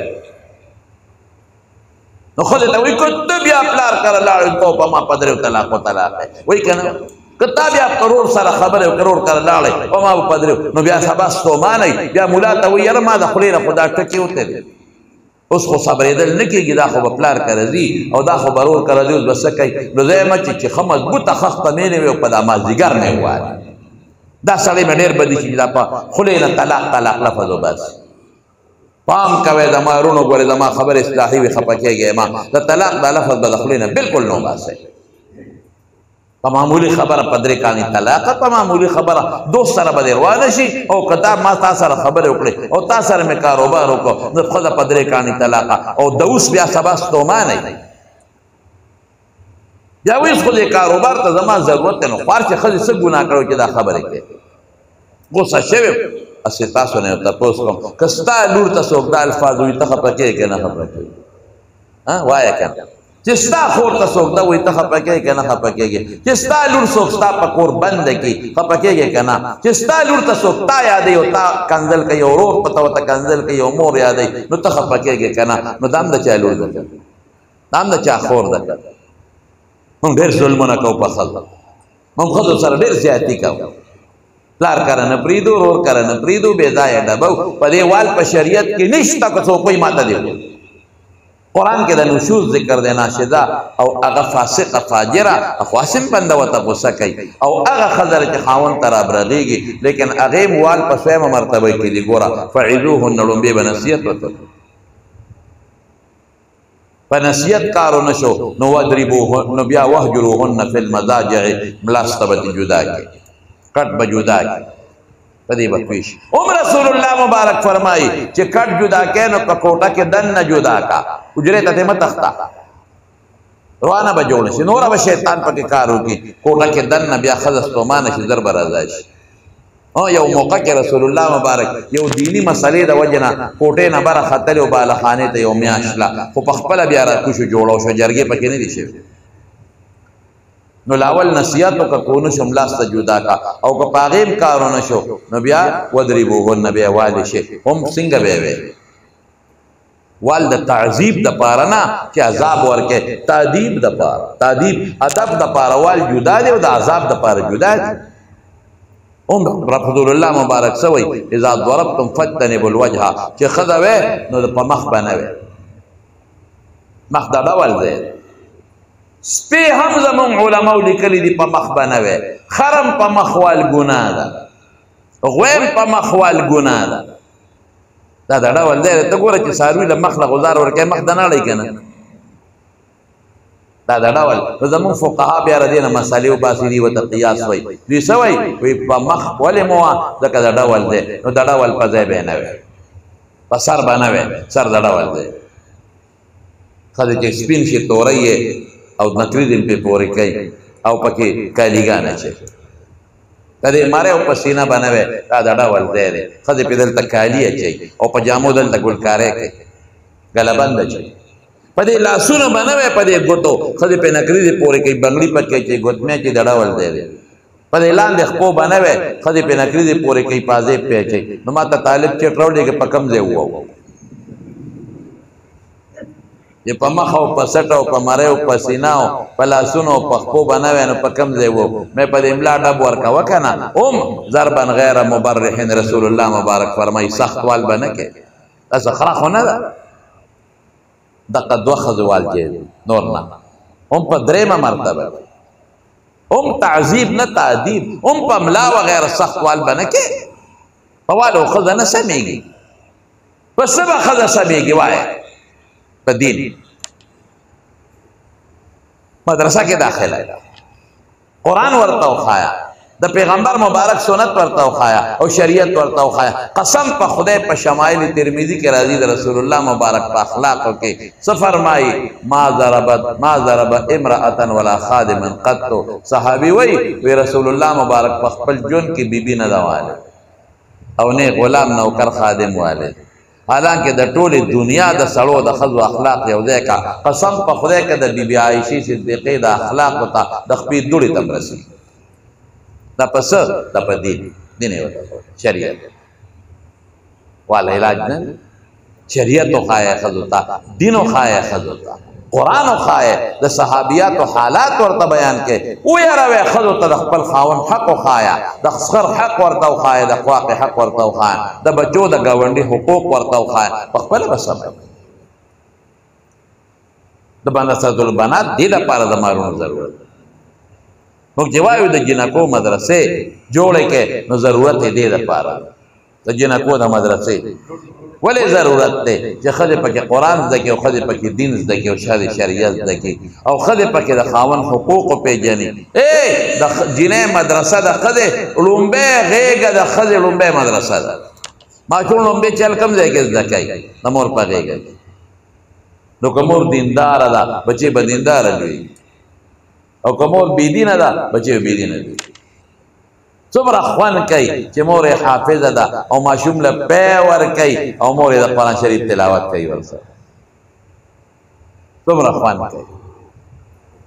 نو ښځې ته وایي که ته بیا پلار کره لاړې ته په ما په درېو طلاقو طلاق دی وایي که نه که تا بیا کرور سره خبرې او کرور کره لاړې په ما به په درېو نو بیا سبا ستومانئ بیا ملا ته وایي یاره ما د خولې نه خو دا ټکې وتلې اوس خو صبرېدل نه کېږي دا خو به پلار کره ځي او دا خو به رور کره ځي اوس به څه کوي نو زه یم چې ښه مضبوطه خښته مې نه وي او په دا مازدیګر نه یې ووایي دا سړی مې ډېر بدي چې دا په خولې نه طلاق لفظ وباسي پام کوئ زما رونو ګورې زما خبر اصلاحي وي خفه کېږئ ما د طلاق دا لفظ به د خولې نه بلکل نه وباسئ په معمولي خبره په درې کاڼي طلاقه په معمولي خبره دوست سره به دې روانه شي او که تا ما تا سره خبرې وکړې او تا سره مې کاروبار وکړو نو ښځه په درې کاڼي طلاقه او د اوس بیا سبا ستومانئ بیا وایي خو دې کاروبار ته زما ضرورت دی نو خوار چې ښځې څه ګناه کړو چې دا خبرې کوې غوسه شوې اسې تاسو نه یو تپوس کوم که ستا لور ته څوک دا الفاظ وایي ته خفه کېږې که نه خفه کېږې وایه که نه چې ستا خور ته څوک دا وایي ته خفه کېږې که نه خفه کېږې چې ستا لور څوک ستا په کور بنده کړي خفه کېږې که نه چې ستا لور ته څوک تا یادوي او تا کنځل کوي او ورور په ته ورته کنځل کوي او مور یادوي نو ته خفه کېږې که نه نو دا هم د چا لور ده دا هم د چا خور ده موږ ډېر ظلمونه کوو په ښځو موږ ښځو سره ډېر زیاتي کوو پلار کره نه پرېږدو ورور کره نه پرېږدو بې ځایه ډبو په دې وال په شریعت کې نشته که څوک وایي ماته دې قرآن کې د نشوز ذکر دی ناشده او هغه فاسقه فاجره خواسم بنده ورته غوسه کوي او هغه ښځه چې خاوند ته رابرغېږي لیکن هغې م وال په سویمه مرتبه کې دي ګوره فعظوهن لومبې به نصیحت ورته په نصیحت کارو نه شو نو وضربوهن نو بیا وهجروهن فی المضاجع ملاسته به جدا کړي کټ به جدا کړي په دې به پوه شي رسول الله مبارک فرمایي چې کټ جدا کړې نو په کوټه کې دننه جدا کا حجرې ته مه تښته روانه به جوړه شي نوره به شیطان پکې کار وکړي کوټه کې دننه بیا ښځه ستومانه شي زر به راځی شي یو موقع کې رسول الله مبارک یو دینی مسلې د وجې نه کوټې نه بره ختلې او بالخانې ته یو میاشت له خو پخپله بیا راکوشو جوړه شوه جرګې پکې نه دي شوي نو لاول نصیحت وکړه که ونه شو ملاسته جدا کا او که په هغې م کار ونه شو نو بیا وضربوهن بیا والې شي هم څنګه به یې وال د تعذیب دپاره نه چې عذاب ورکړې تادیب دپاره تادیب ادب دپاره وال جدا دی او د عذاب دپاره جدا دی رسول الله مبارک څه وایي اذا ضربتم فاجتنبوا الوجه چې ښځه وی نو په مخ به نه وی مخ دا ډول دی سپی هم زمون علماو لیکلی دي په مخ به نه وی خرم په مخ وال ګناه ده غویم په مخ وال ګناه ده دا دا ډول دی ته ګوره چې څاروي له مخ نه غذار ورکوي مخ د نړی که نه دا دا ډول نو زمون فقها بیا د دې نه مسلې وباسي دي ورته قیاس وایي دوی څه وایي وایي په مخ ولې مه وه ځکه دا ډول دی نو دا ډول په ځای به یې نه وی په سر به نه وی سر دا ډول دی ښځې چې سپین شي توری یې او نکري دې پې پورې کوي او پکې کالیګانه اچوي که دې مری او په سینه به نه وی دا دا ډول دی دی ښځې پې دلته کالي اچوي او په جامو دلته ګلکاری کوي ګلبند اچوي په دې لاسونه به نه وی په دې ګوتو ښځې پې نکري دې پورې کوي بنګړي پکې اچوي ګوتمې اچوي دا ډول دی دی په دې لاندې خپو به نه وی ښځې پې نکري دې پورې کوي پازې پې اچوي نو ما ته طالب چټ راوړي که په کوم ځای ووو چې په مخ او په سټ او په مری او په سینه او په لاسونو او په خپو به نه وی نو په کوم ځای وو مې په دې املا ډب ورکوه که نه ضربا غیر مبرح رسول الله مبارک فرمایي سخت وال به نه کوې داسې خره خو نه ده دقه دوه ښځو وال چې نور نه هم په درېیمه مرتبه هم تعذیب نه تعدیب هم په ملا وغیره سخت وال به نه کوې په وال او ښځه نه سمیږي په څه به ښځه سمیږي وایه په دین مدرسه کې داخله قرآن ورته وښایه د پیغمبر مبارک سنت ورته وښایه او شریعت ورته وښایه قسم په خدای په شمایل ترمذي کې راځي د رسول الله مبارک په اخلاقو کې څه فرمایي ما ضرب امرأة ولا خادما قط صحابي وی رسول الله مبارک په خپل ژوند کې بیبي نه ده والد او نه غلام نوکر خادم والد حالانکه د ټولې دنیا د سړو د ښځو اخلاق یو ځای کا قسم په خدای که د بیبي عایشې صدیقې د اخلاقو ته د خپې دوړې ته هم رسېږي دا په څه دا په دین دین یې ورته شریعت والا علاج نه شریعت وښایه ښځو ته دین وښایه ښځو ته قرآن وښایه د صحابیاتو حالات ورته بیان کړئ ویاروئ ښځو ته د خپل خاوند حق وښایه د خسر حق ورته وښایه د خواقې حق ورته وښایه د بچو د ګاونډي حقوق ورته وښایه په خپله به صبر د مدرسة البنات دې لپاره د مالونو ضرورت موږ چې وایو د جنکو مدرسې جوړې کړئ نو ضرورت یې دې لپاره د جنکو د مدرسې ولې ضرورت دی چې ښځې پکې قرآن زده کړي او ښځې پکې دین زده کړي او شریعت زده کړي او ښځې پکې د خاوند حقوق وپېژني د جنۍ مدرسه د ښځې لومبۍ غېږه د ښځې لومبۍ مدرسه ده ماشوم لومبۍ چل کوم ځای کې زده کوي د مور په غېږه کې نو که مور دینداره ده بچې به دینداره لوي او که مور بېدینه ده بچې به بېدینه لوي څومره خوند کوي چې مور یې حافظه ده او ماشوم له پی ورکوي او مور یې د قرآن شریف تلاوت کوي ورسره څومره خوند کوي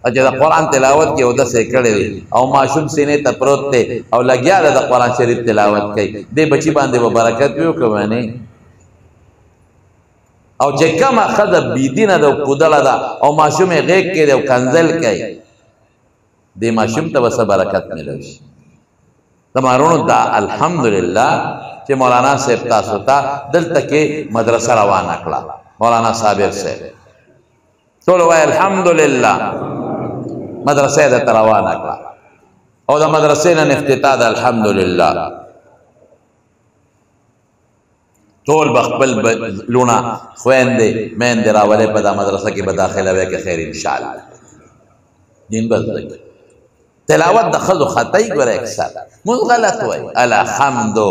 او چې د قرآن تلاوت کې اودس یې کړی دی او ماشوم سینې ته پروت دی او لګیا دی د قرآن شریف تلاوت کوي دې بچي باندې به برکت وي که به نه او چې کومه ښځه بېدینه ده او کودله ده او ماشوم یې غېږ کې دی او کنځل کوي دې ماشوم ته به څه برکت میلوي شي تمارونو دا الحمدلله چې مولانا صاحب تاسو ته دلته کې مدرسه روانه کړه مولانا صابر صاحب ټول وایي الحمدلله مدرسه یې درته روانه کړه او د مدرسې نن افتتاح ده الحمدلله ټول به خپل لوڼه خویندې میندې راولئ په دا مدرسه کې به داخله وی که خیر انشاءالله دین به زده کړي تلاوت د ښځو خطی ګوره اکثر مونږ غلط وایي الحمدو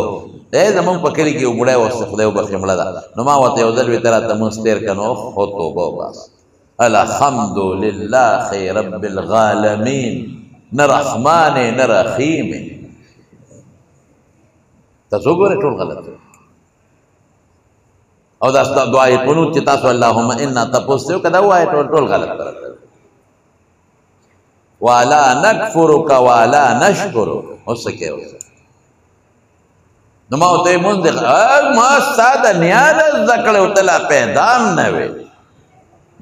زمونږ په کلي کې یو بوډی وسته خدای وبخښي مړه ده نو ما ورته یو ځل وي ته راته مونځ تېر که نو خو توبه وباسه الحمدلله رب العالمین نه رحمان نه رحیم تاسو ګوره ټول غلط او دا دعای قنوت چې تاسو اللهم انا تپوس ته که دا ووایې ټول غلط والا نکفرک والا نشکرک اوس څه کوې نو ما ورته یې مونځ ما ستا د نیاده زده کړی او ته لا پیدا هم نه وې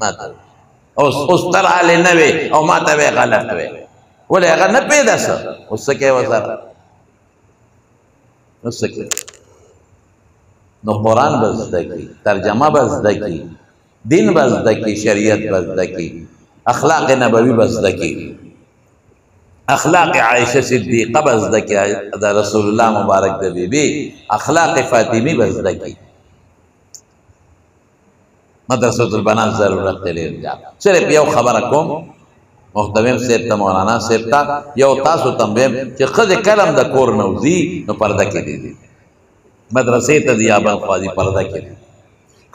ما ته اوس ته رالې نه وې او ما ته وې غلط وې ولې هغه نه پیدا شه اوس څه کوې ورسره اوس څه کوې نو قرآن به زده کړي ترجمه به زده کړي دین به زده کړي شریعت به زده کړي اخلاق نبوي به زده کړي اخلاق عائشه صدیقه به زده کړي د رسول الله مبارک د بیبي اخلاق فاطمی به زده کړي مدرسة البنات ضرورت دی ډېر زیات صرف یو خبره کوم محتمم صاحب ته مولانا صاحب ته یو تاسو ته هم ویم چې ښځې کله هم د کور نه وځي نو پرده کې دي مدرسې ته ځي یا بل خوا ځي پرده کې دي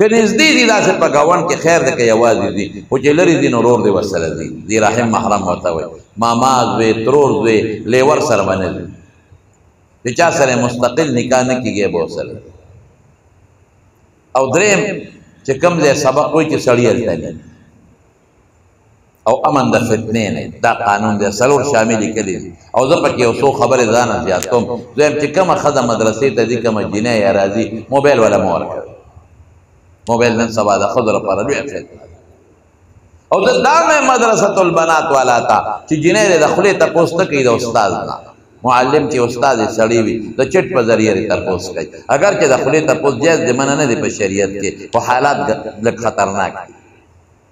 که نږدې دي داسې په ګاونډ کې خیر دی که یوازې ځي خو چې لرې ځي نو ورور دی ورسره ځي ذي رحم محرم ورته وایي ماما زوی ترور زوی لیور سره به نه ځي د چا سره مستقل نکاح نه کېږي به ورسره او دریم چې کوم ځای سبق وایي چې سړي هلته نه او امن د فتنې نه دا قانون دی څلور شاملې کړي دي او زه پکې یو څو خبرې ځانه زیاتوم دویم چې کومه ښځه مدرسې ته ځي کومه جنۍ یا راځي موبایل والا مه ورکوي موبایل نن سبا د ښځو لپاره لویه فتنه او زه دا مې مدرسة البنات والا ته چې جنۍ دی د خولې تپوس نه کوي د استاد نه معلم چې استاد یې سړی وي د چټ په ذریعه یې تپوس کوي اگر چې د خولې تپوس جایز دی منع نه دی په شریعت کې خو حالات لږ خطرناک دي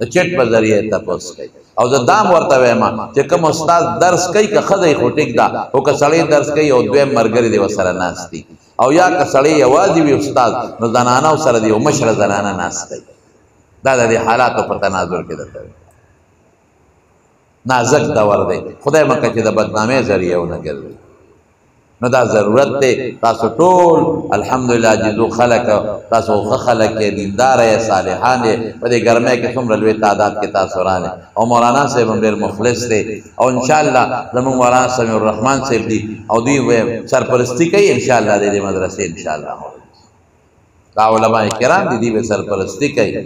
د چټ په ذریعه تپوس کوي او زه دام ورته وایم چې کوم استاد درس کوي که ښځه خو ټیک ده خو که سړی درس کوي او دویم ملګري دی ورسره ناست دي او یا که سړی یوازې وي استاد نو زنانه ورسره دی او مشره زنانه ناست دی دا د دې حالاتو په تناظر کې درته نازک دور دی خدای مکه چې د بدنامۍ ذریعه ونه ګرځي نو دا ضرورت دی تاسو ټول الحمدلله عاجزو خلک تاسو ښه خلک یې دینداره یې صالحان یې په دې ګرمۍ کې څومره لوی تعداد کې تاسو رانې او مولانا صاحب هم ډېر مخلص دی او انشاءالله زموږ مولانا سمیع الرحمن صاحب دي او دوی سرپرستي کوي انشاءالله د دې مدرسې انشاءالله دا علماء کرام دي دی به سرپرستی کوي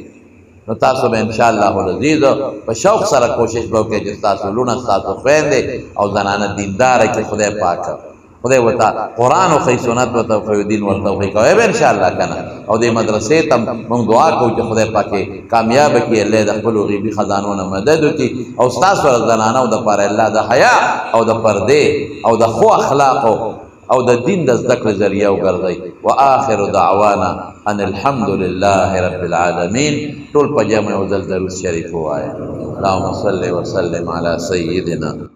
نو تاسو به ان شاء الله العزیز په شوق سره کوشش وکړئ چې تاسو لونه تاسو خويندې او زنانه دیندار کې خدای پاک خدای وتا قرآن او خی سنت وتا خو دین ورته وي کوي به ان شاء الله کنه او د مدرسې ته موږ دعا کوو چې خدای پاک کامیاب کړي الله د خپل غیبی خزانو نه مدد وکړي او تاسو زنانه او د پر الله د حیا او د پردې او د خو اخلاق او د دین د ذکر ذریعہ وګرځي واخر دعوانا ان الحمد لله رب العالمین ټول په جمع او درود شریف وایي اللهم صل وسلم علی سیدنا